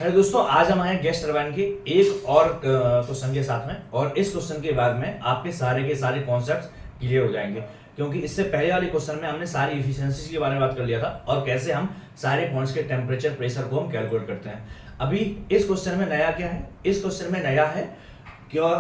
Hello दोस्तों, आज हम आए गैस टरबाइन के एक और क्वेश्चन के साथ में। और इस क्वेश्चन के बाद में आपके सारे कॉन्सेप्ट्स क्लियर हो जाएंगे, क्योंकि इससे पहले वाले क्वेश्चन में हमने सारी इफिशियंसी के बारे में बात कर लिया था और कैसे हम सारे पॉइंट्स के टेम्परेचर प्रेशर को हम कैलकुलेट करते हैं। अभी इस क्वेश्चन में नया क्या है? इस क्वेश्चन में नया है क्या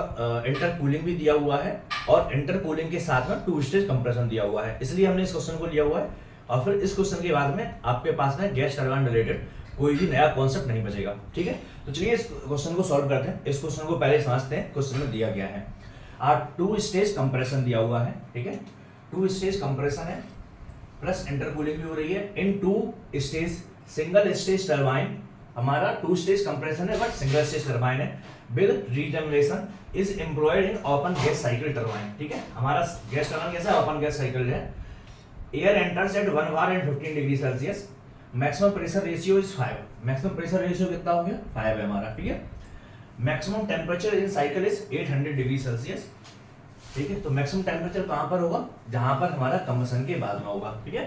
इंटरकूलिंग भी दिया हुआ है और इंटरकूलिंग के साथ में टू स्टेज कंप्रेशन दिया हुआ है, इसलिए हमने इस क्वेश्चन को लिया हुआ है। और फिर इस क्वेश्चन के बाद में आपके पास में गैस टरबाइन रिलेटेड कोई भी नया कॉन्सेप्ट नहीं बचेगा। ठीक है, तो चलिए इस क्वेश्चन को सॉल्व करते हैं। इस क्वेश्चन को पहले समझते हैं। क्वेश्चन में दिया गया है टू स्टेज कंप्रेशन दिया हुआ है। ठीक है, टू स्टेज कंप्रेशन है प्लस इंटरकूलिंग भी हो रही है in two stage single stage turbine. हमारा टू स्टेज कंप्रेशन है बट सिंगल स्टेज टरबाइन है with regeneration is employed in open gas cycle turbine. ठीक है, हमारा गैस टरबाइन कैसा है? ओपन गैस साइकिल है। Air enters at 1 bar and 15 degree Celsius. Maximum pressure ratio is 5। Maximum pressure ratio कितना हो गया? 5 है हमारा। ठीक है, maximum temperature in cycle is 800 degree Celsius. ठीक है, तो मैक्सिमम टेम्परेचर कहां पर होगा? जहां पर हमारा कंबशन के बाद में होगा। ठीक है,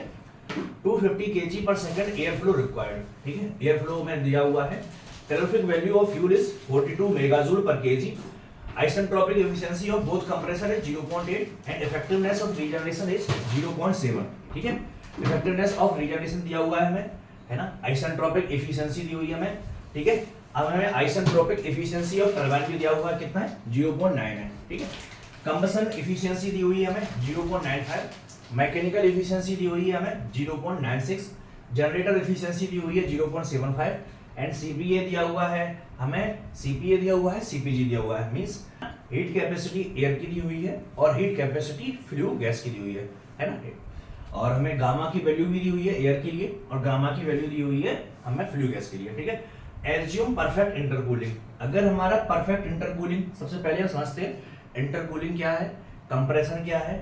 250 kg पर सेकंड एयर फ्लो रिक्वायर्ड। ठीक है, एयर फ्लो में दिया हुआ है। Calorific value of fuel is 42 megajoule per KG. Isentropic efficiency of both compressor is 0.8 and effectiveness of regeneration is 0.7। ठीक है, इफेक्टिवनेस ऑफ रीजनरेशन दिया हुआ है हमें, है ना। आइसेंट्रोपिक एफिशिएंसी दी हुई है हमें। ठीक है, अब हमें आइसेंट्रोपिक एफिशिएंसी ऑफ टरबाइन भी दिया हुआ है, कितना है? 0.9 है। ठीक है, कंबशन एफिशिएंसी दी हुई है हमें 0.95। मैकेनिकल एफिशिएंसी दी हुई है हमें 0.96। जनरेटर एफिशिएंसी दी हुई है 0.75 एंड सीपीए दिया हुआ है हमें। सीपीए दिया हुआ है, सीपीजी दिया हुआ है, मींस हीट कैपेसिटी एयर की दी हुई है और हीट कैपेसिटी फ्लू गैस की दी हुई है ना। और हमें गामा की वैल्यू भी दी हुई है एयर के लिए और गामा की वैल्यू दी हुई है हमें फ्लू गैस के लिए। ठीक है, एज्यूम परफेक्ट इंटरकूलिंग। अगर हमारा परफेक्ट इंटरकूलिंग, सबसे पहले हम समझते हैं इंटरकूलिंग क्या है, कंप्रेशन क्या है।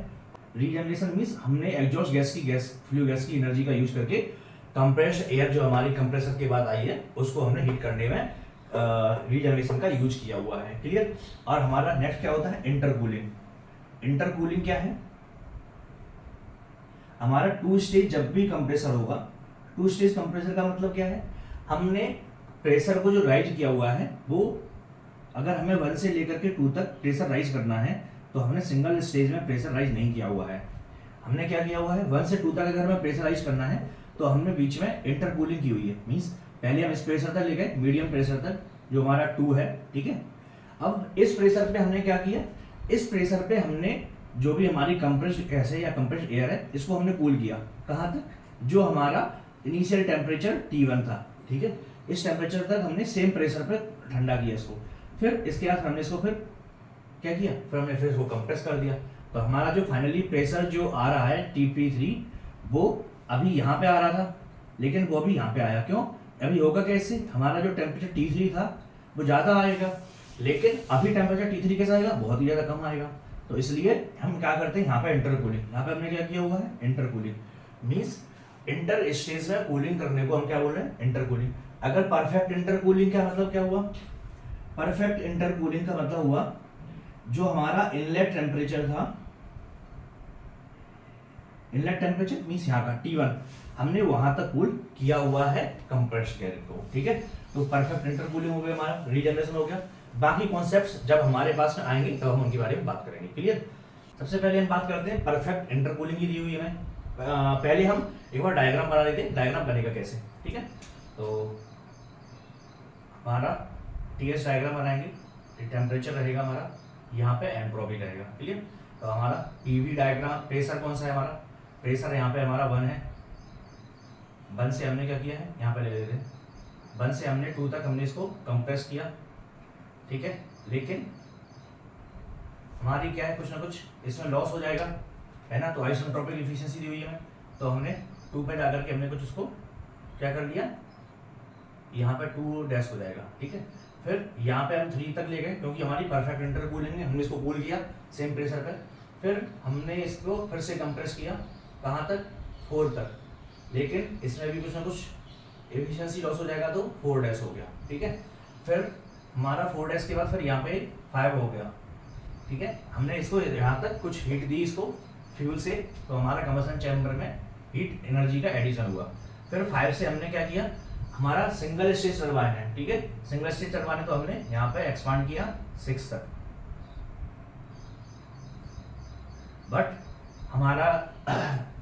रीजनरेशन मींस हमने एग्जॉस्ट गैस की फ्लू गैस की एनर्जी का यूज करके कंप्रेस्ड एयर जो हमारी कंप्रेसर के बाद आई है उसको हमने हीट करने में रीजनरेशन का यूज किया हुआ है। क्लियर। और हमारा नेक्स्ट क्या होता है? इंटरकूलिंग। इंटरकूलिंग क्या है? हमारा टू स्टेज जब भी कंप्रेसर होगा, टू स्टेज कंप्रेसर का मतलब क्या है? हमने प्रेशर को जो राइज किया हुआ है वो अगर हमें 1 से लेकर के 2 तक प्रेशर राइज करना है तो हमने सिंगल स्टेज में प्रेशर राइज नहीं किया हुआ है। हमने क्या किया हुआ है? 1 से 2 तक अगर हमें प्रेशर राइज करना है तो हमने बीच में इंटरकूलिंग की हुई है। मींस पहले हम इस प्रेशर तक ले गए, मीडियम प्रेशर तक जो हमारा 2 है। ठीक है, अब इस प्रेशर पे हमने क्या किया? इस प्रेशर पे हमने जो भी हमारी कंप्रेस्ड गैस है या कंप्रेस्ड एयर है इसको हमने कूल किया। कहाँ तक? जो हमारा इनिशियल टेम्परेचर T1 था। ठीक है, इस टेम्परेचर तक हमने सेम प्रेशर पे ठंडा किया इसको। फिर इसके बाद हमने इसको फिर क्या किया? फिर हमने फिर इसको कंप्रेस कर दिया। तो हमारा जो फाइनली प्रेशर जो आ रहा है T3 वो अभी यहाँ पे आ रहा था लेकिन वो अभी यहाँ पे आया। क्यों? अभी होगा कैसे? हमारा जो टेम्परेचर T3 था वो ज़्यादा आएगा लेकिन अभी टेम्परेचर T3 कैसा आएगा? बहुत ही ज़्यादा कम आएगा। तो इसलिए हम क्या करते हैं यहाँ पे इंटरकूलिंग। यहाँ पे हमने क्या किया हुआ है? इंटरकूलिंग। मींस इंटर स्टेज में कूलिंग करने को हम क्या बोल रहे हैं? इंटरकूलिंग। अगर परफेक्ट इंटरकूलिंग का मतलब क्या हुआ? परफेक्ट इंटरकूलिंग का मतलब हुआ जो हमारा इनलेट टेम्परेचर था, इनलेट टेम्परेचर मींस यहाँ का T1, हमने वहां तक कूल किया हुआ है कंप्रेस्ड एयर को। ठीक है, तो परफेक्ट इंटरकूलिंग हो गया, हमारा रीजनरेशन हो गया। बाकी कॉन्सेप्ट्स जब हमारे पास में आएंगे तब हम उनके बारे में बात करेंगे। क्लियर। सबसे पहले हम बात करते हैं परफेक्ट इंटरकूलिंग की दी हुई है। पहले हम एक बार डायग्राम बना लेते हैं, डायग्राम बनेगा कैसे। ठीक है, तो हमारा TS डायग्राम बनाएंगे। टेम्परेचर रहेगा हमारा, यहाँ पे एंट्रोपी रहेगा। क्लियर। तो हमारा PV डायग्राम, प्रेशर कौन सा है हमारा? प्रेशर यहाँ पे हमारा 1 है। 1 से हमने क्या किया है? यहाँ पे ले लेते हैं 1 से हमने 2 तक हमने इसको कंप्रेस किया। ठीक है, लेकिन हमारी क्या है? कुछ ना कुछ इसमें लॉस हो जाएगा, है ना। तो आइसेंट्रोपिक एफिशिएंसी दी हुई है, तो हमने 2 पे जाकर के हमने कुछ उसको क्या कर दिया? यहाँ पे 2 डैश हो जाएगा। ठीक है, फिर यहाँ पे हम 3 तक ले गए क्योंकि हमारी परफेक्ट इंटरकूलिंग है, हमने इसको कूल किया सेम प्रेशर पर। फिर हमने इसको फिर से कंप्रेस किया, कहाँ तक? 4 तक। लेकिन इसमें भी कुछ ना कुछ एफिशिएंसी लॉस हो जाएगा तो 4 डैश हो गया। ठीक है, फिर हमारा 4 डैश के बाद फिर यहाँ पे 5 हो गया। ठीक है, हमने इसको यहाँ तक कुछ हीट दी इसको फ्यूल से, तो हमारा कंबशन चैम्बर में हीट एनर्जी का एडिशन हुआ। फिर 5 से हमने क्या किया? हमारा सिंगल स्टेज टरबाइन है, ठीक है। सिंगल स्टेज टरबाइन है तो हमने यहाँ पे एक्सपांड किया 6 तक, बट हमारा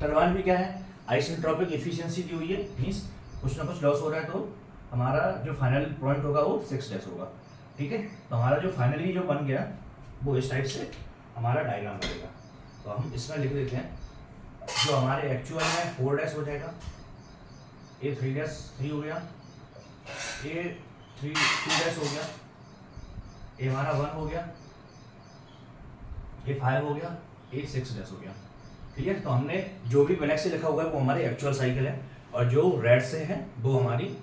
टरबाइन भी क्या है, आइसेंट्रोपिक एफिशिएंसी दी हुई है, मींस कुछ ना कुछ लॉस हो रहा है, तो हमारा जो फाइनल पॉइंट होगा वो 6 डैश होगा, ठीक है। तो हमारा जो फाइनली जो बन गया वो इस टाइप से हमारा डायग्राम बनेगा। तो हम इसमें लिख देते हैं, जो हमारे एक्चुअल में 4 डैश हो जाएगा, ये 3 डैश 3 हो गया, ये 2 डैश हो गया, ये हमारा 1 हो गया, ये 5 हो गया, ये 6 डैश हो गया, ठीक है। तो हमने जो भी ब्लैक से लिखा हुआ है वो हमारी एक्चुअल साइकिल है, और जो रेड से है वो हमारी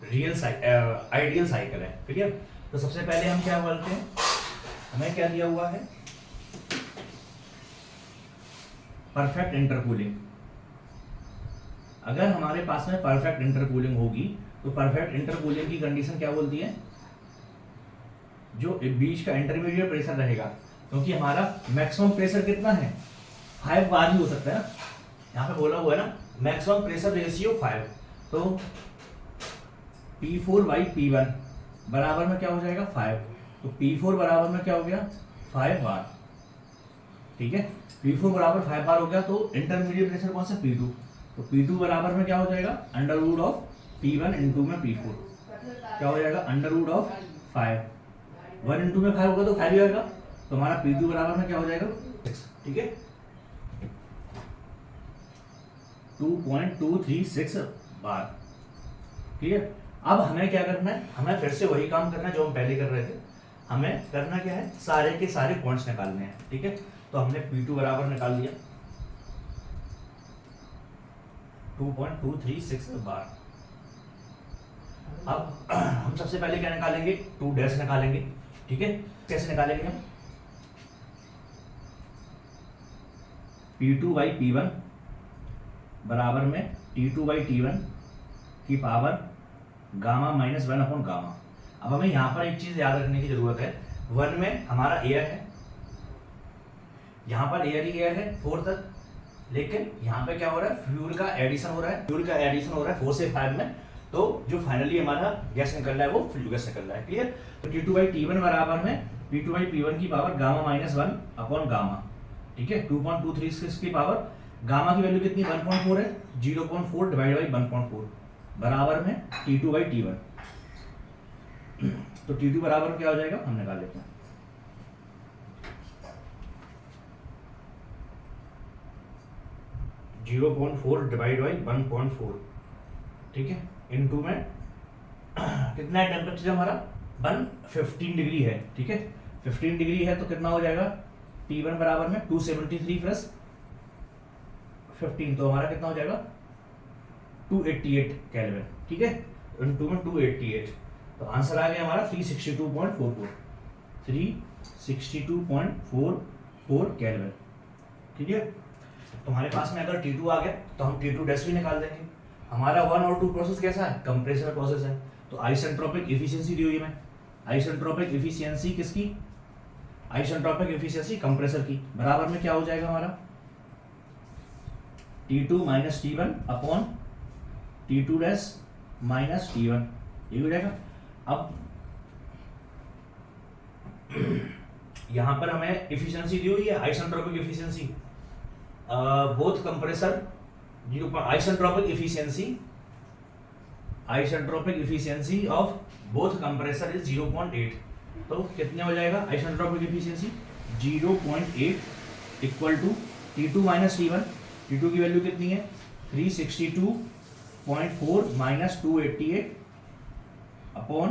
आइडियल साइकिल है, ठीक है। तो सबसे पहले हम क्या बोलते हैं, हमें क्या दिया हुआ है, परफेक्ट इंटरकूलिंग। अगर हमारे पास में परफेक्ट इंटरकूलिंग होगी तो परफेक्ट इंटरकूलिंग की कंडीशन क्या बोलती है, जो बीच का इंटरमीडिएट प्रेशर रहेगा, क्योंकि हमारा मैक्सिमम प्रेशर कितना है, 5 बार ही हो सकता है ना, यहाँ पे बोला हुआ है ना मैक्सिमम प्रेशर रेशियो 5, तो P4/P1 बराबर में क्या हो जाएगा 5, तो P4 बराबर में क्या हो गया 5 बार, ठीक है। P4 बराबर 5 बार हो गया, तो इंटरमीडिएट प्रेशर कौन सा P2, तो P2 बराबर में क्या हो जाएगा under root of P1 into में P4, क्या हो जाएगा अंडर रूट ऑफ 5, 1 इंटू में 5 होगा तो 5 ही आएगा, तो हमारा P2 बराबर में क्या हो जाएगा 6, ठीक है, 2.236 बार, ठीक है। अब हमें क्या करना है, हमें फिर से वही काम करना है जो हम पहले कर रहे थे, हमें करना क्या है, सारे के सारे पॉइंट्स निकालने हैं, ठीक है। तो हमने P2 बराबर निकाल दिया 2.236 बार। अब हम सबसे पहले क्या निकालेंगे, 2 डैश निकालेंगे, ठीक है। कैसे निकालेंगे हम, P2/P1 बराबर में T2/T1 की पावर गामा -1 अपॉन गामा। अब हमें यहाँ पर एक चीज याद रखने की जरूरत है, 1 में हमारा एयर है, यहाँ पर एयर ही एयर है 4 तक, लेकिन यहाँ पे क्या हो रहा है, फ्यूल का एडिशन हो रहा है, 4 से 5 में, तो जो फाइनली हमारा गैस निकल रहा है वो फ्यूल गैस निकल रहा है, क्लियर। तो T2/T1 बराबर में P2/P1 की पावर गामा -1 अपॉन गामा, ठीक है। 2.236 की पावर गामा की वैल्यू कितनी 1.4 है, 0.4 डिवाइड बाई 1.4 बराबर में T2/T1, तो T2 बराबर क्या हो जाएगा, हम निकाल लेते हैं, (0.4 डिवाइड बाई 1.4, ठीक है, इनटू में कितना है टेम्परेचर हमारा 115 डिग्री है, ठीक है। 15 डिग्री है तो कितना हो जाएगा, T1 बराबर में 273 प्लस 15, तो हमारा कितना हो जाएगा 288 केल्विन, ठीक है, इनटू में 288, तो आंसर आ गया हमारा 362.44 केल्विन, ठीक है। तो हमारे पास में अगर T2 आ गया तो हम T2 डैश भी निकाल देंगे। हमारा 1 और 2 प्रोसेस कैसा है, कंप्रेसर प्रोसेस है, तो आइसेंट्रोपिक एफिशिएंसी दी हुई है, आइसेंट्रोपिक एफिशिएंसी किसकी, आइसेंट्रोपिक एफिशिएंसी कंप्रेसर की, बराबर में क्या हो जाएगा हमारा T2 - T1 upon T2 dash minus T1, ये हो जाएगा। अब यहां पर हमें एफिशिएंसी दी हुई है, isentropic efficiency, both compressor isentropic efficiency of both compressor is 0.8, तो कितने हो जाएगा isentropic efficiency 0.8 equal to T2 - T1, T2 की वैल्यू कितनी है 362.4 minus 288 upon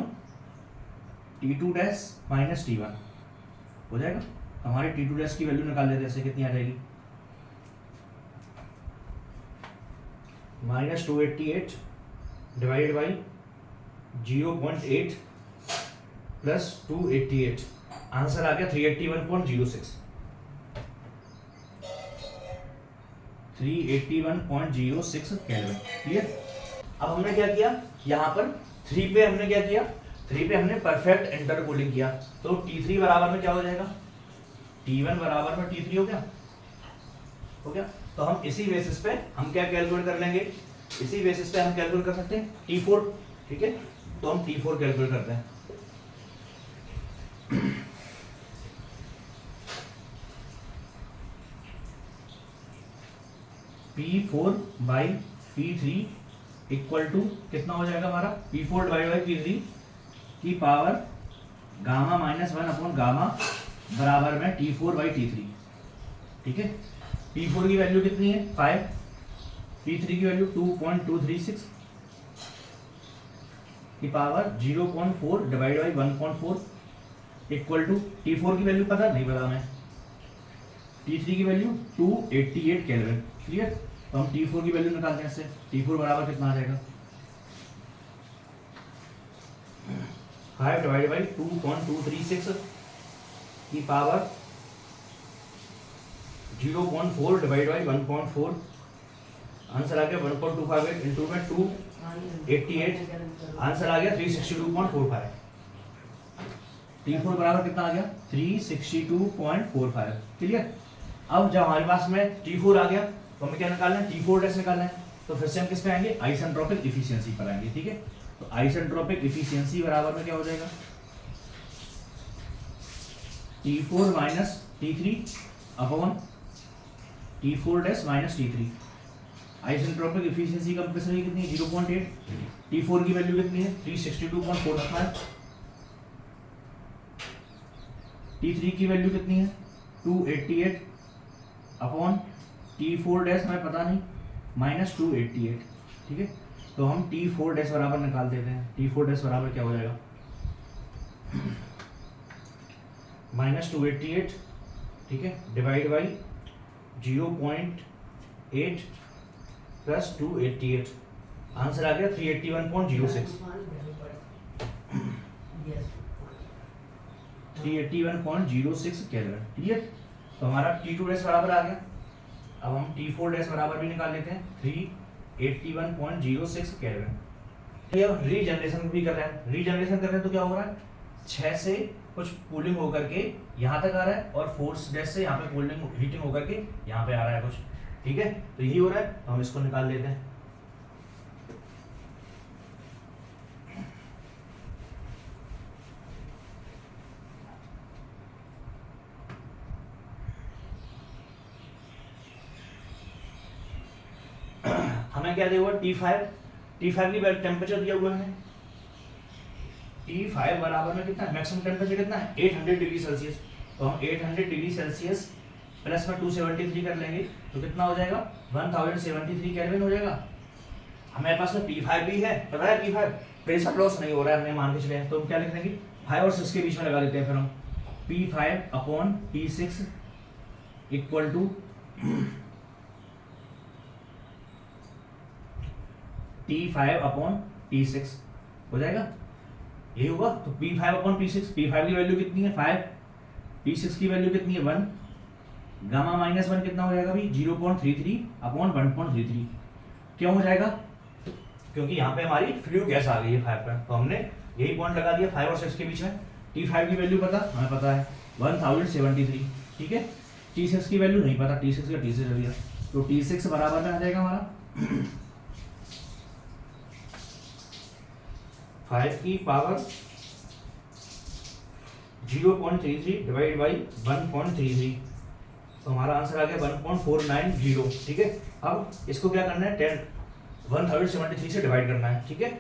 T2 dash minus T1 हो जाएगा। हमारे T2 डैश की वैल्यू निकाल लेते हैं, कितनी आ जाएगी -288 डिवाइड बाई 0.8 प्लस 288, आंसर आ गया 381.06 केल्विन, क्लियर। अब हमने क्या किया, यहाँ पर 3 पे हमने क्या किया, 3 पे हमने परफेक्ट इंटरकूलिंग किया, तो T3 बराबर में क्या हो जाएगा, T1 बराबर में T3 हो गया। तो हम इसी बेसिस पे हम क्या कैलकुलेट कर लेंगे, इसी बेसिस पे हम कैलकुलेट कर सकते हैं T4 ठीक है, तो हम T4 कैलकुलेट करते हैं। P4 by P3 equal to कितना हो जाएगा हमारा, P4 डिवाइड बाई P3 की power gamma minus 1 upon gamma बराबर में T4 बाई T3। ठीक है, P4 की वैल्यू कितनी है 5, P3 की वैल्यू 2.236 की power 0.4 divide by 1.4 equal to T4 की वैल्यू पता नहीं पता हमें, T3 की वैल्यू 288 केल्विन। क्लियर, तो हम T4 की वैल्यू निकालते हैं इससे। T4 बराबर कितना आ जाएगा 5 डिवाइड बाई 2.236 की पावर 0.4 डिवाइड बाई 1.4, आंसर आ गया 1.258 इंटू में 288, आंसर आ गया 362.45। T4 बराबर कितना आ गया 362.45। क्लियर, अब जब हमारे पास में T4 आ गया तो हमें क्या निकालना है, T4 डैश निकालना है। तो फिर से हम किस पे आएंगे, आइसेंट्रोपिक इफिशियंसी पर आएंगे। ठीक है, तो आइसेंट्रोपिक इफिशियंसी बराबर में क्या हो जाएगा T4 minus T3 upon T4 dash minus T3। Isentropic efficiency compression की कितनी है 0.8, T4 की वैल्यू कितनी है 362.4 रखना है, T3 की वैल्यू कितनी है 288 अपॉन T4 डैश हमें पता नहीं माइनस 288। ठीक है, तो हम T4 डैश बराबर निकाल देते हैं। T4 डैश बराबर क्या हो जाएगा माइनस 288, ठीक है, डिवाइड बाई 0.8 प्लस 288, आंसर आ गया 381.06। 381.06 केल्विन। क्लियर, तो हमारा T2 डैश बराबर आ गया। अब हम T4 डैश बराबर भी निकाल लेते हैं 381.06 केल्विन। रीजनरेशन भी कर रहे हैं, रीजनरेशन कर रहे हैं तो क्या हो रहा है 6 से कुछ कूलिंग होकर के यहाँ तक आ रहा है और 4 डैश से यहाँ पे कूलिंग हीटिंग होकर के यहाँ पे आ रहा है कुछ। ठीक है, तो यही हो रहा है, तो हम इसको निकाल लेते हैं। हमें क्या दिया हुआ T5 की टेम्परेचर दिया हुआ है, T5 बराबर में कितना मैक्सिमम टेम्परेचर कितना है 800 डिग्री सेल्सियस। तो हम 800 डिग्री सेल्सियस प्लस में 273 कर लेंगे तो कितना हो जाएगा 1073 केल्विन हो जाएगा। हमारे पास में T5 भी है, पता है T5 प्रेशर लॉस नहीं हो रहा है, हमने मान के चले, तो हम क्या लिख देंगे 5 और 6 के बीच में लगा देते हैं। फिर हम P5 upon P6 equal to T5 upon T6 हो जाएगा, यही होगा। तो P5 अपॉन P6, P5 की वैल्यू कितनी है 5, P6 की वैल्यू कितनी है 1, गामा माइनस 1 कितना हो जाएगा भाई 0.33 अपॉन 1.33। क्यों हो जाएगा, क्योंकि यहाँ पे हमारी फ्लू गैस आ गई है 5 पर, तो हमने यही पॉइंट लगा दिया 5 और 6 के बीच में। T5 की वैल्यू पता, हमें पता है 1073। ठीक है, T6 की वैल्यू नहीं पता, T6 का T6 हो गया, तो T6 बराबर में आ जाएगा हमारा 5 की पावर 0.33 डिवाइड बाई 1.33, तो हमारा आंसर आ गया 1.490। ठीक है, अब इसको क्या करना है 1073 से डिवाइड करना है। ठीक है,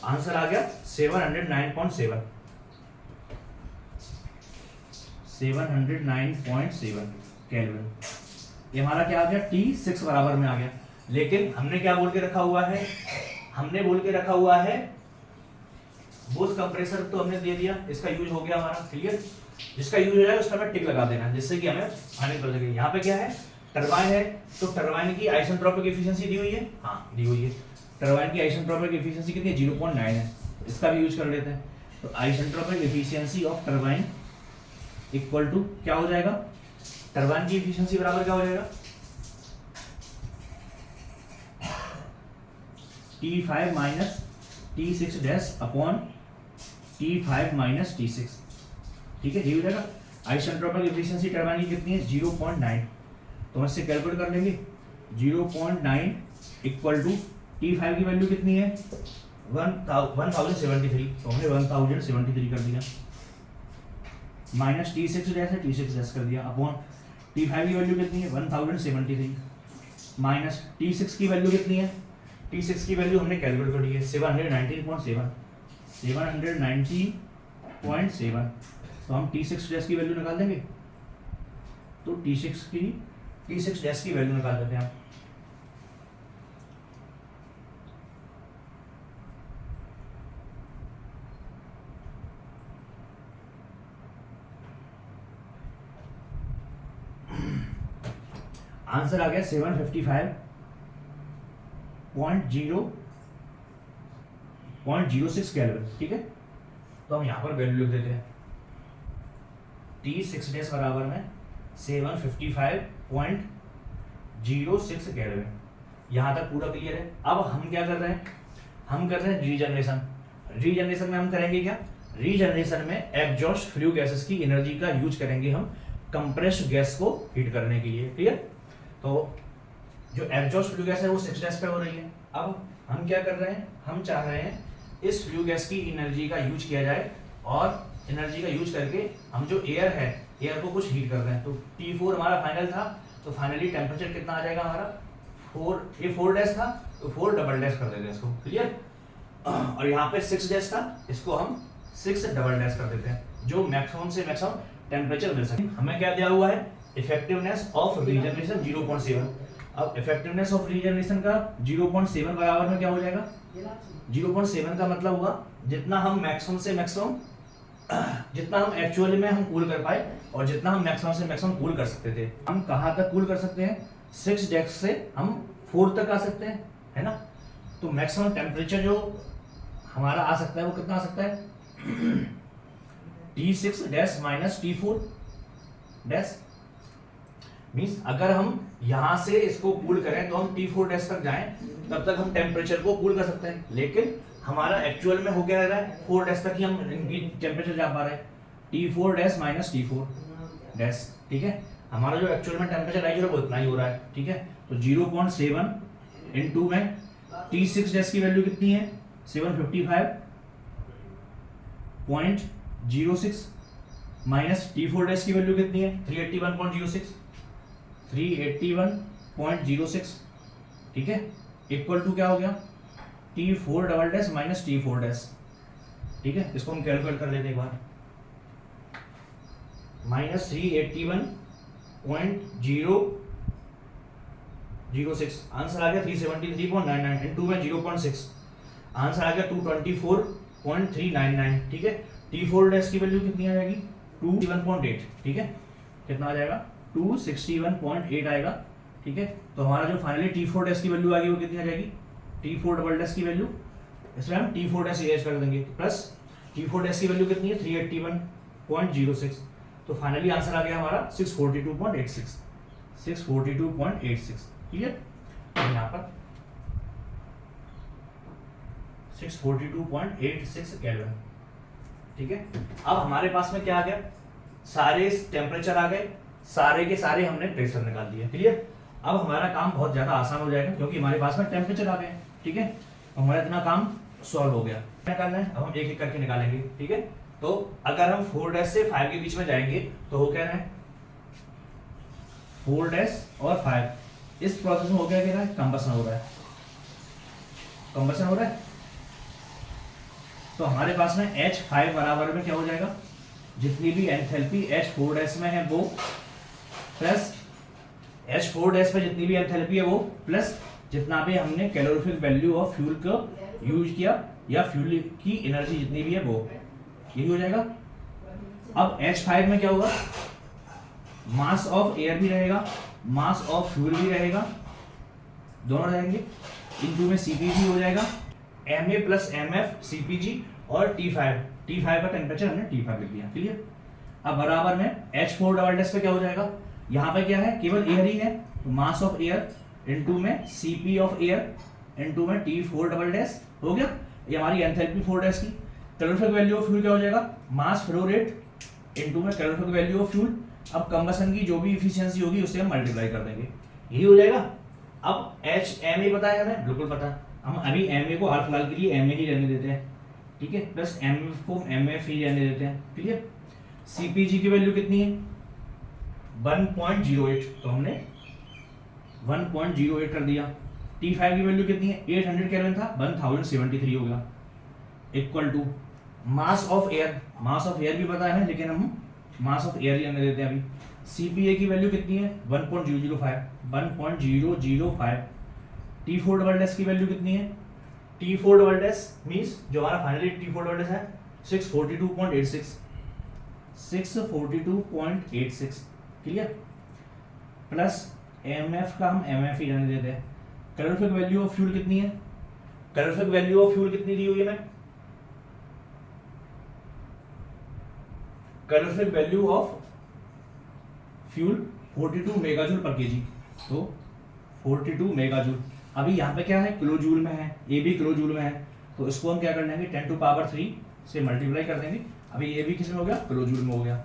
आंसर आ गया 709.7 केल्विन। ये हमारा क्या आ गया T6 बराबर में आ गया। लेकिन हमने क्या बोल के रखा हुआ है, हमने बोल के रखा हुआ है बोथ कंप्रेसर, तो हमने दे दिया, इसका यूज हो गया हमारा। क्लियर, जिसका यूज हो जाए उसका हमें टिक लगा देना, जिससे कि हमें फाइनल कर सके। यहाँ पे क्या है टरबाइन है, तो टरबाइन की आइसेंट्रोपिक एफिशिएंसी दी हुई है, हाँ दी हुई है। टरबाइन की आइसेंट्रोपिक एफिशिएंसी कितनी है 0.9 है, इसका भी यूज कर लेते हैं। तो isentropic efficiency of turbine equal to क्या हो जाएगा, टरबाइन की एफिशिएंसी बराबर क्या हो जाएगा T5 minus T6 dash upon T5 minus T6। ठीक है, ये हो जाएगा। आइसेंट्रोपिक एफिशिएंसी टरबाइन की कितनी है 0.9, तो हम इससे कैलकुलेट कर लेंगे 0.9 इक्वल टू T5 की वैल्यू कितनी है 1073, तो हमने 1073 कर दिया, माइनस T6 डैश है, T6 डैश कर दिया, अपॉन T5 की वैल्यू कितनी है 1073, माइनस T6 की वैल्यू कितनी है, T6 की वैल्यू हमने कैलकुलेट कर दी है 790.7, तो हम T6 डैश की वैल्यू निकाल देंगे, तो T6 डैश की वैल्यू निकाल देते हैं आप। आंसर आ गया 755.0.06 केल्विन, ठीक है। तो हम यहाँ पर वैल्यू लिख देते हैं, T6 डैश बराबर में 755.06 केल्विन। यहाँ तक पूरा क्लियर है। अब हम क्या कर रहे हैं, हम कर रहे हैं रीजनरेशन। रीजनरेशन में हम करेंगे क्या, रीजनरेशन में एग्जॉस्ट फ्लू गैसेस की एनर्जी का यूज करेंगे हम कंप्रेस्ड गैस को हीट करने के लिए, क्लियर। तो जो एग्जॉस्ट फ्लू गैस है वो 6 डैश पे हो रही है। अब हम क्या कर रहे हैं, हम चाह रहे हैं इस फ्लू गैस की एनर्जी का यूज किया जाए, और एनर्जी का यूज करके हम जो एयर है, एयर को कुछ हीट कर रहे हैं। तो T4 हमारा फाइनल था, तो फाइनली टेम्परेचर कितना आ जाएगा हमारा 4, ये 4 डैश था, तो 4 डबल डैश कर देते हैं इसको, क्लियर। और यहाँ पे 6 डैश था, इसको हम 6 डबल डैश कर देते हैं, जो मैक्सिमम से मैक्सिमम टेम्परेचर मिल सके। हमें क्या दिया हुआ है, इफेक्टिवनेस ऑफ रीजनरेशन 0.7। अब इफेक्टिवनेस ऑफ रीजनरेशन का 0.7 बराबर में क्या हो जाएगा, 0.7 का मतलब होगा जितना हम मैक्सिमम से मैक्सिमम, जितना हम एक्चुअली में हम कूल कर पाए, और जितना हम मैक्सिमम से मैक्सिमम कूल कर सकते थे। हम कहाँ तक कूल कर सकते हैं, 6 डैश से हम 4 तक आ सकते हैं, है ना। तो मैक्सिमम टेम्परेचर जो हमारा आ सकता है वो कितना आ सकता है, T6 dash minus T4 dash. Means अगर हम यहाँ से इसको कूल करें तो हम T4 डैश तक जाएं, तब तक हम टेम्परेचर को कूल कर सकते हैं। लेकिन हमारा एक्चुअल में हो क्या रहा है, 4 डैश तक ही हम इनकी टेम्परेचर जा पा रहे हैं, T4 dash minus T4 dash, ठीक है। हमारा जो एक्चुअल में टेम्परेचर राइज हो रहा है वो इतना ही हो रहा है, ठीक है। तो 0.7 इनटू में T6 डैश की वैल्यू कितनी है 755.06, माइनस T4 डैश की वैल्यू कितनी है 381.06, ठीक है। इक्वल टू क्या हो गया, T4 double dash minus T4 dash, ठीक है। इसको हम कैलकुलेट कर लेते हैं एक बार, माइनस 381.006, आंसर आ गया 373.99, इनटू में 0.6, आंसर आ गया 224.399, ठीक है। T4 डैश की वैल्यू कितनी आ जाएगी 261.8, ठीक है। कितना आ जाएगा 261.8 आएगा, ठीक है। तो हमारा जो फाइनली T4 डैश की वैल्यू आ गई वो कितनी आ जाएगी, T4 डबल डैश की वैल्यू, इसमें हम T4 डैश एड कर देंगे, प्लस T4 डैश की वैल्यू कितनी है 381.06, तो फाइनली आंसर आ गया हमारा 642.86, 642.86, क्लियर। यहाँ पर 642.86 केल्विन, ठीक है। अब हमारे पास में क्या आ गया, सारे टेम्परेचर आ गए, सारे के सारे हमने प्रेशर निकाल दिए, क्लियर। अब हमारा काम बहुत ज्यादा आसान हो जाएगा, क्योंकि हमारे पास में टेम्परेचर आ गए, ठीक है। हमारा इतना काम सॉल्व हो गया। निकालना है, अब हम एक एक करके निकालेंगे, ठीक है। तो अगर हम 4 डैश से 5 के बीच में जाएंगे तो हो क्या रहा है 4 डैश और 5, इस प्रोसेस में हो क्या रहा है, कंबसन हो रहा है, कंबसन हो रहा है। तो हमारे पास में H5 बराबर में क्या हो जाएगा, जितनी भी एंथैल्पी H4 डैश में है वो, प्लस H4 डैश में जितनी भी एंथैल्पी है वो, प्लस जितना भी हमने कैलोरीफिक वैल्यू ऑफ फ्यूल को यूज किया, या फ्यूल की एनर्जी जितनी भी है वो, यही हो जाएगा। अब H5 में क्या होगा, मास ऑफ एयर भी रहेगा, मास ऑफ फ्यूल भी रहेगा, दोनों रहेंगे, इनटू में CPG हो जाएगा, Ma प्लस MF CPG, और T5 का टेम्परेचर हमने T5 लिख दिया, क्लियर। अब बराबर में H4 डबल डैश पे क्या हो जाएगा, यहाँ पे क्या है केवल एयर ही है, तो मास ऑफ एयर इनटू में Cp ऑफ एयर इनटू में T4 डबल डैश हो गया। ये हमारी एंथैल्पी 4 डैश की। कैलोरीफिक वैल्यू ऑफ फ्यूल क्या हो जाएगा, मास फ्लो रेट इनटू में कैलोरीफिक वैल्यू ऑफ फ्यूल। अब कंबसन की जो भी इफिशियंसी होगी उससे हम मल्टीप्लाई कर देंगे, यही हो जाएगा। अब एच एम ए पता है हमें, बिल्कुल पता है। हम अभी एम ए को हाल फिलहाल के लिए एम ए ही रहने देते हैं, ठीक है, प्लस एम एफ को एम एफ ही रहने देते हैं, क्लियर। सीपीजी की वैल्यू कितनी है 1.08, तो हमने 1.08 कर दिया। T5 की वैल्यू कितनी है 800 केल्विन था, 1073 हो गया, equal to mass of air. Mass of air भी पता है हमें, लेकिन हम मास ऑफ एयर लेने देते हैं अभी। सीपीए की वैल्यू कितनी है 1.005। T4 डबल डैश की वैल्यू कितनी है, T4 डबल डैश मींस जो हमारा फाइनली T4 डबल डैश है 642.86, क्लियर। प्लस एमएफ का हम एमएफ ही रहने देते हैं। कैलोरीफिक वैल्यू ऑफ फ्यूल कितनी है, कैलोरीफिक वैल्यू ऑफ फ्यूल कितनी दी हुई है मैं, calorific value of fuel 42 megajoule per KG, तो 42 मेगाजूल। अभी यहाँ पे क्या है किलो जूल में है, ये भी किलो जूल में है, तो इसको हम क्या कर लेंगे 10 टू पावर 3 से मल्टीप्लाई कर देंगे। अभी ये भी किस में हो गया किलो जूल में हो गया।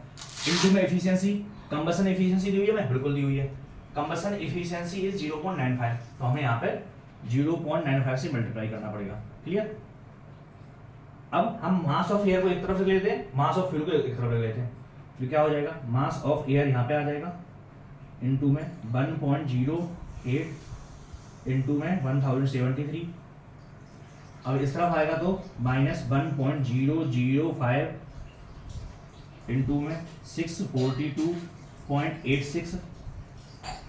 इनटू में एफिशिएंसी, कंबसन एफिशिएंसी दी हुई है मैं, बिल्कुल दी हुई है। कंबसन एफिशिएंसी इज 0.95, तो हमें यहाँ पे 0.95 से मल्टीप्लाई करना पड़ेगा, क्लियर। अब हम मास ऑफ एयर को एक तरफ से लेते हैं, मास ऑफ फ्यूल को एक तरफ ले लेते हैं, तो क्या हो जाएगा मास ऑफ एयर यहाँ पे आ जाएगा इनटू में 1.08 इनटू में 1073। अब इस तरफ आएगा तो माइनस 1.005 इनटू में 642.86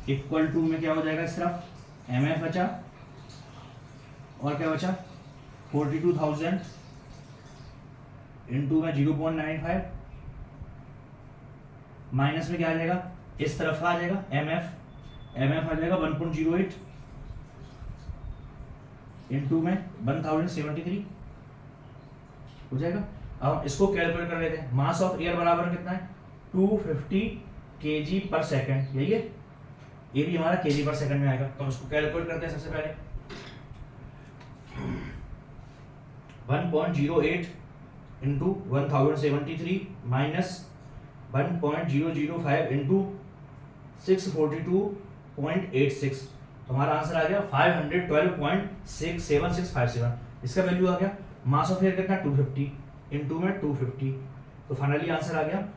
इक्वल टू में क्या हो जाएगा इस तरफ एम एफ बचा और क्या बचा 42,000 इनटू में 0.95 माइनस में क्या आ जाएगा इस तरफ का आ जाएगा एम एफ आ जाएगा 1.08 इनटू में 1073 हो जाएगा। अब इसको कैलकुलेट कर लेते हैं। मास ऑफ एयर बराबर कितना है 250 kg पर सेकंड, यही है, ये भी हमारा kg पर सेकंड में आएगा, तो हम इसको कैलकुलेट करते हैं। सबसे पहले 1.08 इंटू 1073 माइनस 1.005 इंटू 642.86, तो हमारा आंसर आ गया 512.67657। इसका वैल्यू आ गया। मास ऑफ एयर कितना 250 इंटू में 250, तो फाइनली आंसर आ गया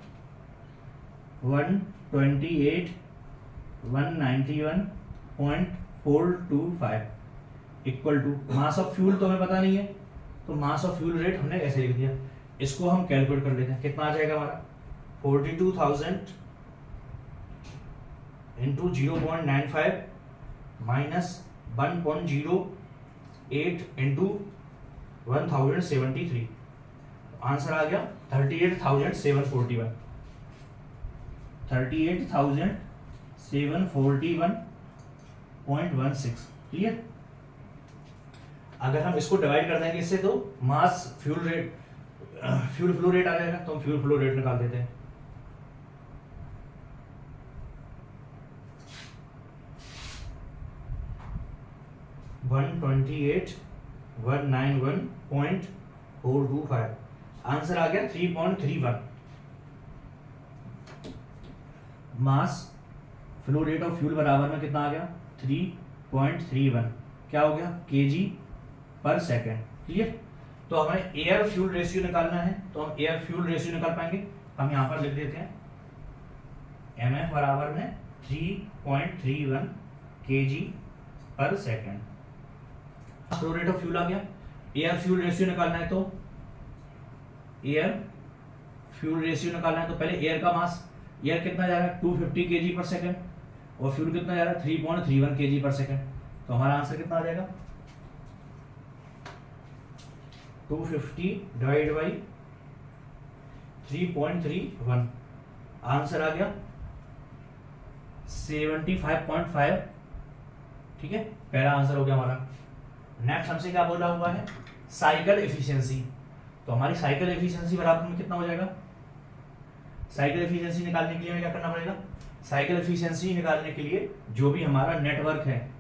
128,191.425 equal to mass of fuel तो हमें पता नहीं है, तो मास ऑफ फ्यूल रेट हमने ऐसे लिख दिया। इसको हम कैलकुलेट कर लेते हैं, कितना आ जाएगा हमारा 42,000 इंटू 0.95 माइनस 1.08 इंटू 1073, आंसर आ गया 38,741, 38,741.16, क्लियर। अगर हम इसको डिवाइड कर देंगे इससे तो mass fuel rate fuel flow rate आ जाएगा, तो हम फ्यूल फ्लो रेट निकाल देते हैं। $128,191.425, आंसर आ गया 3.31। Mass flow rate of fuel बराबर में कितना आ गया 3.31, क्या हो गया केजी पर सेकेंड, क्लियर। तो हमें एयर फ्यूल रेशियो निकालना है, तो हम एयर फ्यूल रेशियो निकाल पाएंगे। हम यहाँ पर लिख देते हैं एम एफ बराबर में 3.31 kg per second. Flow rate of fuel आ गया। एयर फ्यूल रेशियो निकालना है, तो एयर फ्यूल रेशियो निकालना है तो पहले एयर का मास, एयर कितना जा रहा है 250 kg पर सेकेंड और फ्यूल कितना जा रहा है 3.31 kg पर सेकेंड, तो हमारा आंसर कितना आ जाएगा 250 डिवाइड बाई 3.31, आंसर आ गया 75.5, ठीक है, पहला आंसर हो गया हमारा। नेक्स्ट हमसे क्या बोला हुआ है साइकिल एफिशिएंसी, तो हमारी साइकिल एफिशिएंसी बराबर में कितना हो जाएगा। साइकिल एफिशिएंसी निकालने के लिए हमें क्या करना पड़ेगा, साइकिल एफिशिएंसी निकालने के लिए जो भी हमारा नेटवर्क है,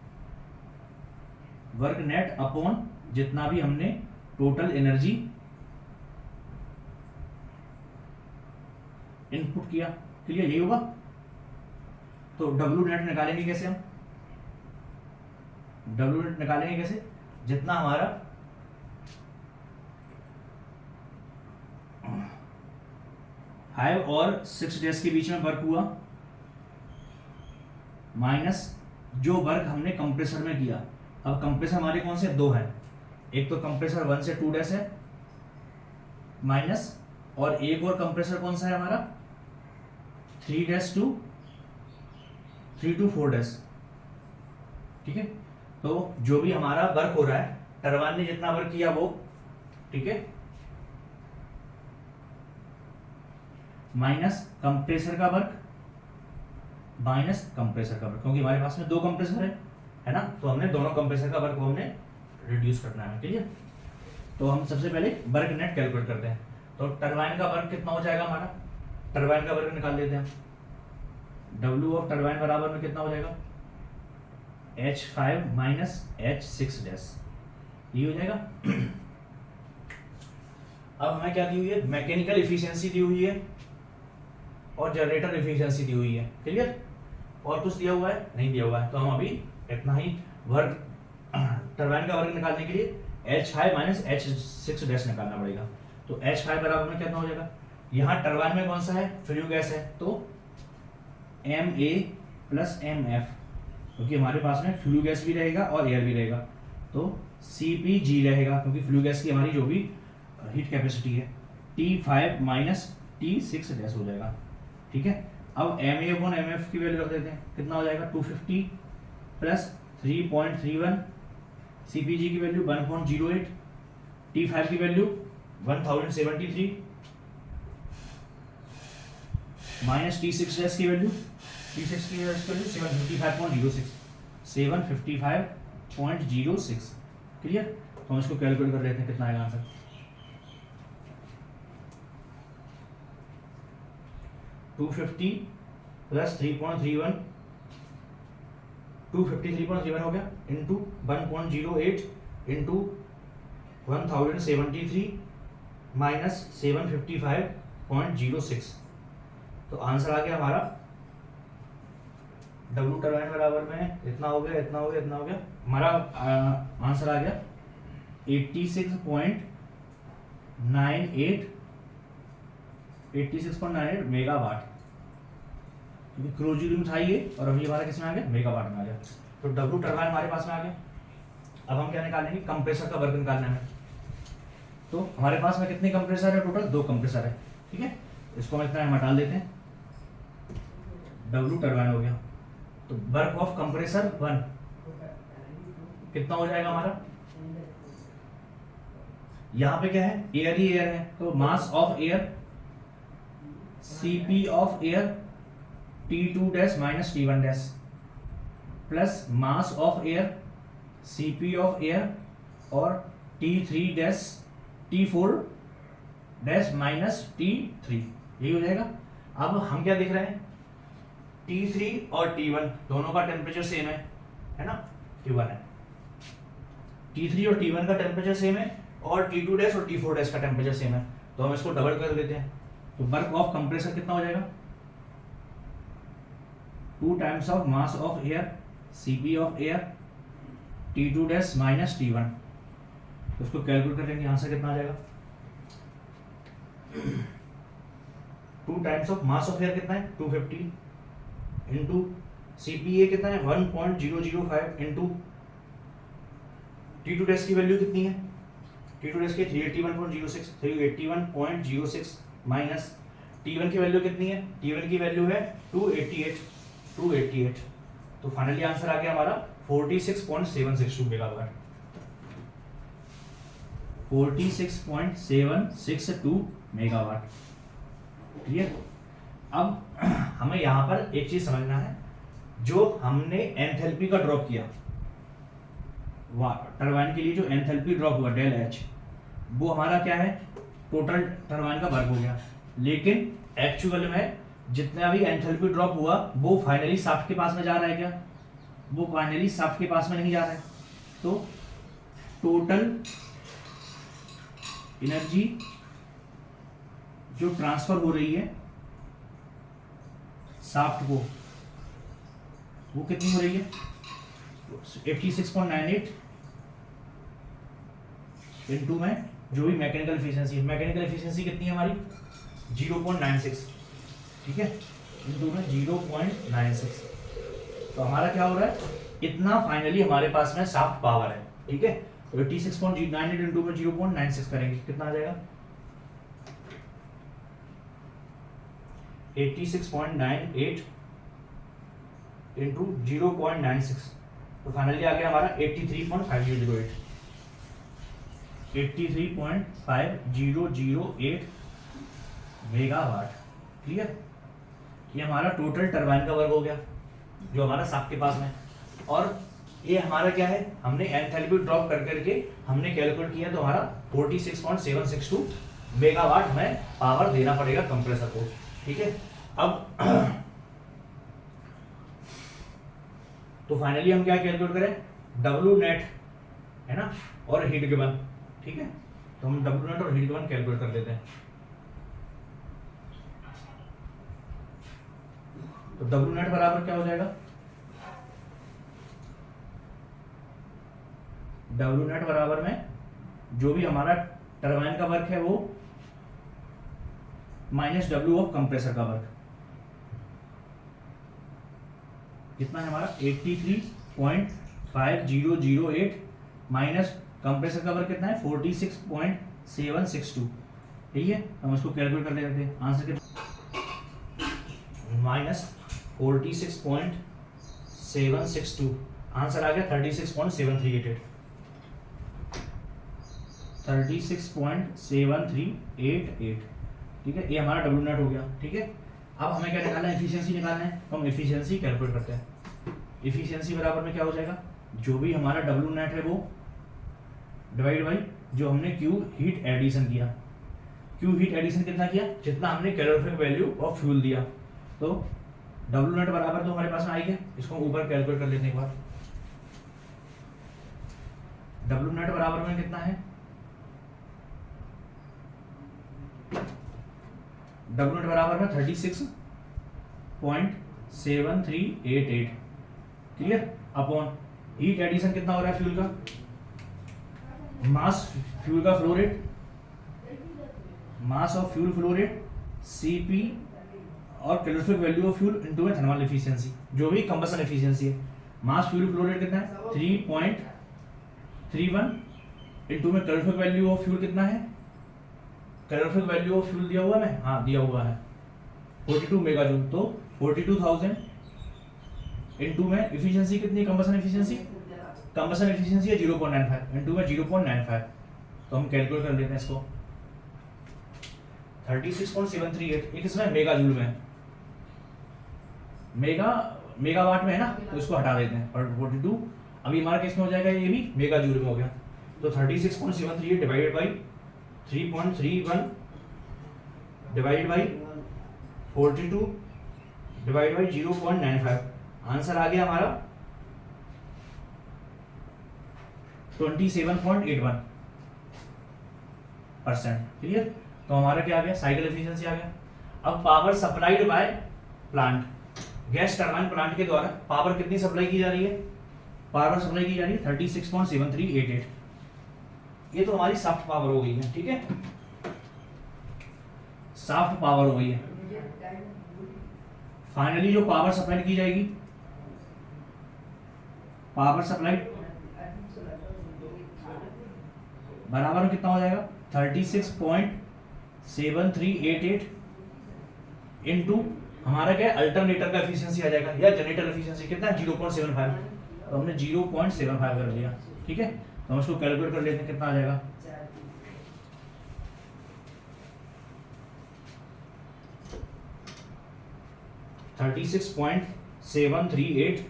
वर्क नेट अपॉन जितना भी हमने टोटल एनर्जी इनपुट किया, क्लियर, यही होगा। तो डब्ल्यू नेट निकालेंगे कैसे हम, डब्ल्यू निकालेंगे कैसे, जितना हमारा 5 और 6 डेज के बीच में वर्क हुआ, माइनस जो वर्क हमने कंप्रेसर में किया। अब कंप्रेसर हमारे कौन से दो हैं, एक तो कंप्रेसर 1 से 2 डेज है माइनस, और एक और कंप्रेसर कौन सा है हमारा 3 डेज टू 4 डेज। ठीक है, तो जो भी हमारा वर्क हो रहा है, टरबाइन ने जितना वर्क किया वो, ठीक है, माइनस कंप्रेसर का वर्क माइनस कंप्रेसर का वर्क, क्योंकि हमारे पास में दो कंप्रेसर है ना, तो हमने दोनों कंप्रेसर का वर्क को हमने रिड्यूस करना है। ठीक है, तो हम सबसे पहले वर्क नेट कैलकुलेट करते हैं। तो टरबाइन का वर्क कितना हो जाएगा हमारा, टरबाइन का वर्क निकाल लेते हैं। W ऑफ टरबाइन बराबर में कितना हो जाएगा, H5 माइनस H6 डैश, ये हो जाएगा। अब हमें क्या दी हुई है, मैकेनिकल इफिशियंसी दी हुई है और जनरेटर इफिशियंसी दी हुई है। क्लियर, और कुछ दिया हुआ है नहीं दिया हुआ है, तो हम अभी इतना ही वर्क टरबाइन का वर्क निकालने के लिए H5 माइनस H6 डैश निकालना पड़ेगा। तो H5 बराबर में कितना हो जाएगा, यहाँ टरबाइन में कौन सा है, फ्लू गैस है, तो Ma प्लस MF, क्योंकि हमारे पास में फ्लू गैस भी रहेगा और एयर भी रहेगा, तो CpG रहेगा, क्योंकि फ्लू गैस की हमारी जो भी हीट कैपेसिटी है T5 माइनस T6 डैश हो जाएगा। ठीक है, अब Ma अपॉन MF की वैल्यू रख देते हैं, कितना हो जाएगा 250 प्लस 3.31, CpG की वैल्यू 1.08, T5 की वैल्यू 1073 माइनस T6 डैश की वैल्यू 755.06। क्लियर, तो हम इसको कैलकुलेट कर लेते हैं, कितना आएगा आंसर, 250 प्लस 3.31, 253.31 हो गया, इंटू 1.08 इंटू 1073 माइनस 755.06, तो आंसर आ गया हमारा W टरबाइन बराबर में इतना हो गया, इतना हो गया, इतना हो गया, हमारा आंसर आ गया 86.98 मेगावाट, क्योंकि क्लोज लूप था ये, और अभी हमारा किस में आ गया, मेगावाट में आ गया। तो W टरबाइन हमारे पास में आ गया। अब हम क्या निकालेंगे, कंप्रेसर का वर्क निकालना है। तो हमारे पास में कितने कंप्रेसर है, टोटल 2 कंप्रेसर है। ठीक है, इसको हम इतना हटा देते हैं, W टरबाइन हो गया। तो वर्क ऑफ कंप्रेसर 1 कितना हो जाएगा हमारा, यहां पे क्या है, एयर ही एयर है, तो मास of air Cp of air T2 dash minus T1 dash plus mass of air Cp of air और T3 dash T4 dash minus T3, यही हो जाएगा। अब हम क्या देख रहे हैं, T3 और T1 दोनों का टेम्परेचर सेम है ना, T1 है, T3 और T1 का टेम्परेचर सेम है, और T2 डैश और T4 डैश का टेम्परेचर सेम है, तो हम इसको डबल कर देते हैं। तो वर्क ऑफ कंप्रेसर कितना हो जाएगा, 2 times of mass of air Cp of air T2 dash minus T1, तो उसको कैलकुलेट करेंगे, आंसर कितना आ जाएगा, 2 times of mass of air कितना है 250 इंटू CPA कितना है 1.005 इंटू T2 डैश की वैल्यू कितनी है, T2 डैश की 381.06 माइनस T1 की वैल्यू कितनी है, T1 की वैल्यू है 288, तो फाइनली आंसर आ गया हमारा 46.762 मेगावाट, 46.762 मेगावाट। क्लियर, अब हमें यहाँ पर एक चीज समझना है, जो हमने एंथैल्पी का ड्रॉप किया टरबाइन के लिए, जो एंथैल्पी ड्रॉप हुआ डेल H, वो हमारा क्या है, टोटल टरबाइन का वर्क हो गया, लेकिन एक्चुअल में जितना भी एंथैल्पी ड्रॉप हुआ वो फाइनली शाफ्ट के पास में जा रहा है क्या, वो फाइनली शाफ्ट के पास में नहीं जा रहा है, तो टोटल एनर्जी जो ट्रांसफर हो रही है शाफ्ट को, वो कितनी हो रही है, 86.98 इनटू में जो भी मैकेनिकल एफिशिएंसी कितनी है हमारी 0.96, ठीक है, इनटू में 0.96। तो हमारा क्या हो रहा है, इतना फाइनली हमारे पास में शाफ्ट पावर है, ठीक है। तो 86.98 इनटू में 0.96 करेंगे, कितना आ जाएगा 86.98 इंटू 0.96, तो फाइनली आ गया हमारा 83.5008 83.5008 मेगावाट। क्लियर, ये हमारा टोटल टरबाइन का वर्क हो गया जो हमारा शाफ्ट के पास में। और ये हमारा क्या है, हमने एंथैल्पी ड्रॉप कर करके हमने कैलकुलेट किया, तो हमारा 46.762 मेगावाट में पावर देना पड़ेगा कंप्रेसर को, ठीक है। अब तो फाइनली हम क्या कैलकुलेट करें, डब्ल्यू नेट है ना और हीट गिवन, ठीक है। तो हम डब्ल्यू नेट और हीट गिवन कैलकुलेट कर लेते हैं। तो डब्ल्यू नेट बराबर क्या हो जाएगा, डब्ल्यू नेट बराबर में जो भी हमारा टरबाइन का वर्क है वो माइनस डब्ल्यू ऑफ कंप्रेसर का वर्क, कितना है हमारा 83.5008 माइनस कंप्रेसर का वर्क कितना है 46.762, ठीक है। हम इसको कैलकुलेट कर लेते हैं, आंसर कितना माइनस 46.762, आंसर आ गया 36.7388 36.7388, ठीक है। ये हमारा डब्ल्यू नेट हो गया, ठीक है। अब हमें क्या निकालना है, एफिशिएंसी निकालना है, तो हम एफिशिएंसी कैलकुलेट करते हैं। एफिशिएंसी बराबर में क्या हो जाएगा, जो भी हमारा डब्ल्यू नेट है वो डिवाइड बाई जो हमने क्यू हीट एडिशन किया, क्यू हीट एडिशन कितना किया, जितना हमने कैलोरीफिक वैल्यू ऑफ फ्यूल दिया। तो डब्ल्यू नेट बराबर तो हमारे पास में आई है, इसको ऊपर कैलकुलेट कर लेते हैं एक बार। डब्ल्यू नेट बराबर में कितना है, डब्ल्यू नेट बराबर में 36.7388, क्लियर, अपॉन हीट एडिशन कितना हो रहा है फ्यूल का, मास फ्यूल का flow rate, mass of fuel flow rate CP और calorific value of fuel into में थर्मल एफिशिएंसी, जो भी कंबशन एफिशिएंसी है। मास फ्यूल फ्लो रेट कितना है 3.31 इनटू में कैलोरीफिक वैल्यू ऑफ फ्यूल कितना है, कैलोरीफिक वैल्यू ऑफ फ्यूल दिया हुआ है, हाँ दिया हुआ है 42 मेगाजूल। तो 42,000 इनटू में एफिशिएंसी कितनी, कंबशन एफिशिएंसी है 0.95 इनटू में 0.95, तो हम कैलकुलेट कर लेते हैं इसको 36.738, एक इसमें मेगाजूल में, मेगावाट में है ना, तो इसको हटा देते हैं। और 42 अभी हमारा केस में हो जाएगा, ये भी मेगाजूल में हो गया। तो 36.738 divided by 3.31 divided by 42 divide by 0.95, answer आ गया हमारा 27.81%, क्लियर। तो हमारा क्या आ गया, साइकिल एफिशिएंसी आ गया। अब power supplied by plant, gas turbine plant के द्वारा पावर कितनी सप्लाई की जा रही है, पावर सप्लाई की जा रही है 36.7388, ये तो हमारी सॉफ्ट पावर हो गई है, ठीक है, सॉफ्ट पावर हो गई है। फाइनली जो पावर सप्लाई की जाएगी, पावर सप्लाई बराबर में कितना हो जाएगा 36.7388 इनटू हमारा क्या है अल्टरनेटर का एफिशिएंसी आ जाएगा, या जनरेटर एफिशिएंसी कितना है 0.75, तो हमने 0.75 कर दिया, ठीक है। तो हम इसको कैलकुलेट कर लेते हैं, कितना आ जाएगा 36.738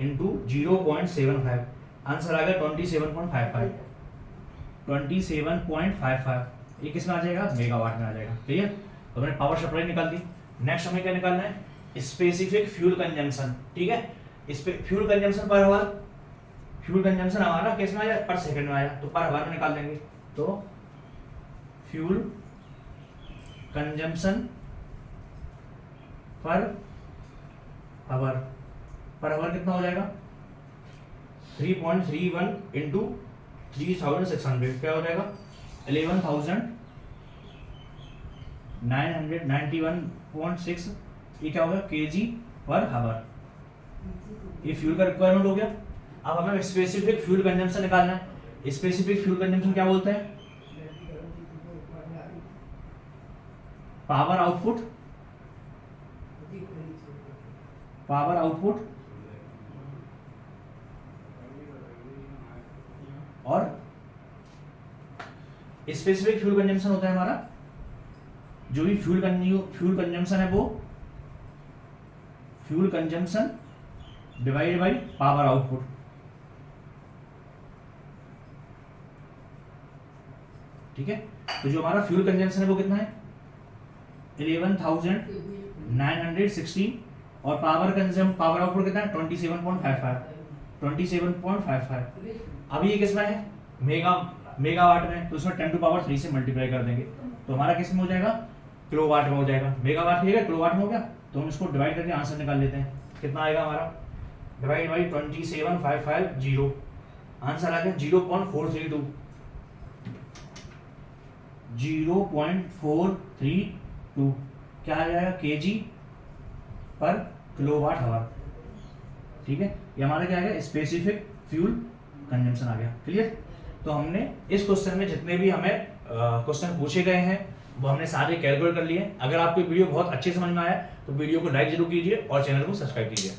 इंटू 0.75, आंसर आ गया 27.55, ये किसमें आ जाएगा, मेगावाट में आ जाएगा, क्लियर। तो मैंने पावर सप्लाई निकाल दी। नेक्स्ट हमें क्या निकालना है, स्पेसिफिक फ्यूल कंजम्पशन, ठीक है। इस पे fuel consumption per hour, fuel consumption हमारा किस में आया, पर सेकंड में आया, तो पर आवर में निकाल देंगे। तो फ्यूल कंजम्पशन पर आवर कितना हो जाएगा 3.31 इंटू 3600 क्या हो जाएगा 11,991.6 ये क्या होगा kg पर हावर। ये फ्यूल का रिक्वायरमेंट हो गया। अब हमें स्पेसिफिक फ्यूल कंजम्पशन निकालना है। स्पेसिफिक फ्यूल कंजम्पशन क्या बोलते हैं? पावर आउटपुट और स्पेसिफिक फ्यूल कंजम्पशन होता है हमारा जो भी फ्यूल कंजम्पशन है वो fuel consumption divided by power output. ठीक है, तो जो हमारा फ्यूल कंजम्पशन है वो कितना है 11,916 और पावर आउटपुट कितना है 27.55। अब ये किस में है मेगावाट में, तो उसमें 10⁻³ से मल्टीप्लाई कर देंगे तो हमारा किस में हो जाएगा किलोवाट में हो जाएगा। मेगावाट है किलोवाट में हो गया तो हम इसको डिवाइड करके आंसर निकाल लेते हैं। कितना आएगा हमारा डिवाइड बाई 27,550 आंसर आ गया 0.432 क्या आ जाएगा kg पर किलोवाट आवर। ठीक है, ये हमारा क्या आ गया स्पेसिफिक फ्यूल कंजम्पशन आ गया। क्लियर? तो हमने इस क्वेश्चन में जितने भी हमें क्वेश्चन पूछे गए हैं वो हमने सारे कैलकुलेट कर लिए। अगर आपको वीडियो बहुत अच्छे समझ में आया तो वीडियो को लाइक जरूर कीजिए और चैनल को सब्सक्राइब कीजिए।